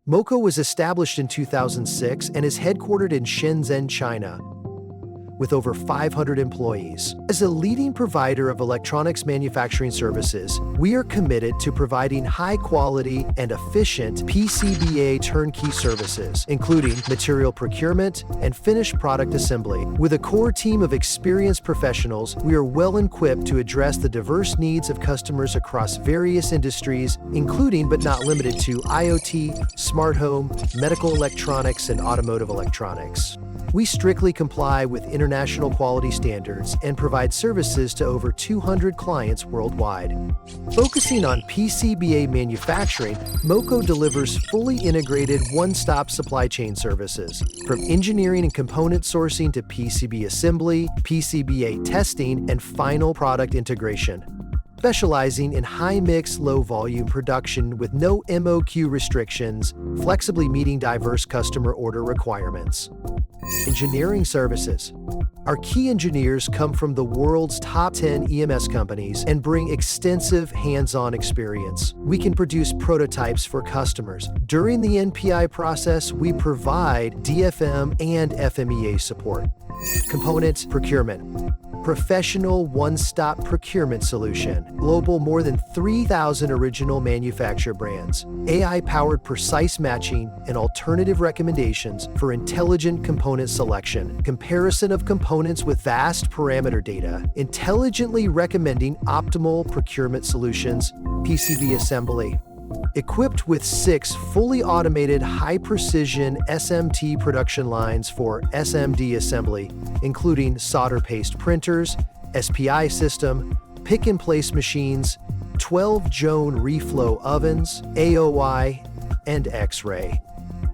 MOKO was established in 2006 and is headquartered in Shenzhen, China, with over 500 employees. As a leading provider of electronics manufacturing services, we are committed to providing high-quality and efficient PCBA turnkey services, including material procurement and finished product assembly. With a core team of experienced professionals, we are well equipped to address the diverse needs of customers across various industries, including but not limited to IoT, smart home, medical electronics, and automotive electronics. We strictly comply with international quality standards and provide services to over 200 clients worldwide. Focusing on PCBA manufacturing, MOKO delivers fully integrated one-stop supply chain services, from engineering and component sourcing to PCB assembly, PCBA testing, and final product integration. Specializing in high-mix, low-volume production with no MOQ restrictions, flexibly meeting diverse customer order requirements. Engineering services. Our key engineers come from the world's top 10 EMS companies and bring extensive hands-on experience. We can produce prototypes for customers. During the NPI process, we provide DFM and FMEA support. Component procurement. Professional one-stop procurement solution. Global more than 3,000 original manufacturer brands. AI-powered precise matching and alternative recommendations for intelligent component selection. Comparison of components with vast parameter data. Intelligently recommending optimal procurement solutions. PCB assembly. Equipped with 6 fully automated high-precision SMT production lines for SMD assembly, including solder paste printers, SPI system, pick-and-place machines, 12-zone reflow ovens, AOI, and X-ray.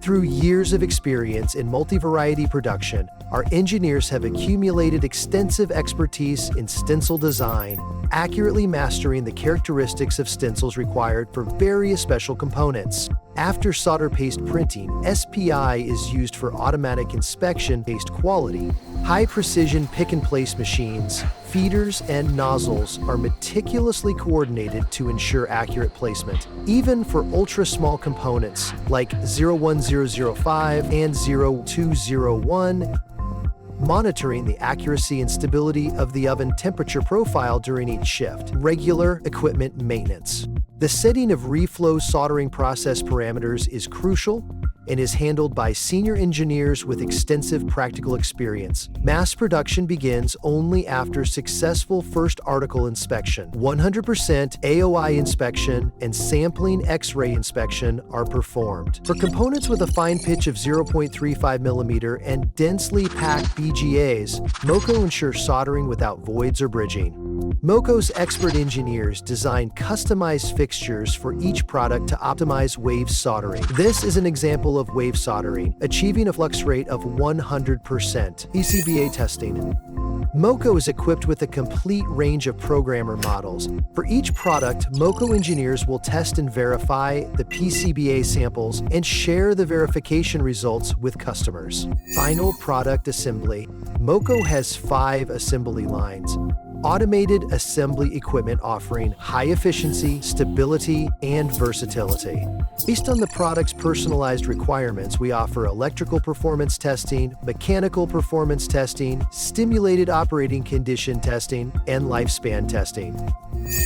Through years of experience in multi-variety production, our engineers have accumulated extensive expertise in stencil design, accurately mastering the characteristics of stencils required for various special components. After solder paste printing, SPI is used for automatic inspection paste quality. High-precision pick-and-place machines, feeders, and nozzles are meticulously coordinated to ensure accurate placement. Even for ultra-small components like 01005 and 0201, monitoring the accuracy and stability of the oven temperature profile during each shift. Regular equipment maintenance. The setting of reflow soldering process parameters is crucial and is handled by senior engineers with extensive practical experience. Mass production begins only after successful first article inspection. 100% AOI inspection and sampling X-ray inspection are performed. For components with a fine pitch of 0.35 mm and densely packed BGAs, MOKO ensures soldering without voids or bridging. MOKO's expert engineers design customized fixtures for each product to optimize wave soldering. This is an example of wave soldering, achieving a flux rate of 100%. PCBA testing. MOKO is equipped with a complete range of programmer models. For each product, MOKO engineers will test and verify the PCBA samples and share the verification results with customers. Final product assembly. MOKO has 5 assembly lines. Automated assembly equipment offering high efficiency, stability, and versatility. Based on the product's personalized requirements, we offer electrical performance testing, mechanical performance testing, stimulated operating condition testing, and lifespan testing.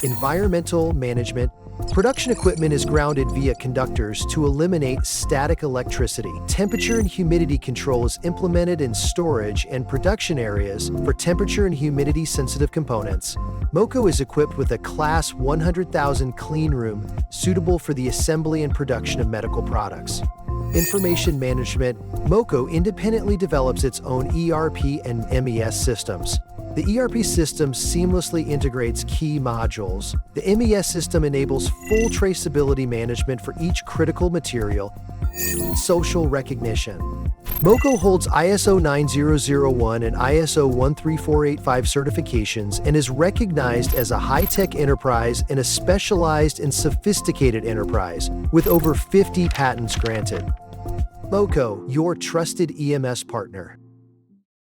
Environmental management. Production equipment is grounded via conductors to eliminate static electricity. Temperature and humidity control is implemented in storage and production areas for temperature and humidity sensitive components. MOKO is equipped with a Class 100,000 clean room suitable for the assembly and production of medical products. Information management. MOKO independently develops its own ERP and MES systems. The ERP system seamlessly integrates key modules. The MES system enables full traceability management for each critical material. Social recognition. MOKO holds ISO 9001 and ISO 13485 certifications and is recognized as a high-tech enterprise and a specialized and sophisticated enterprise, with over 50 patents granted. MOKO, your trusted EMS partner.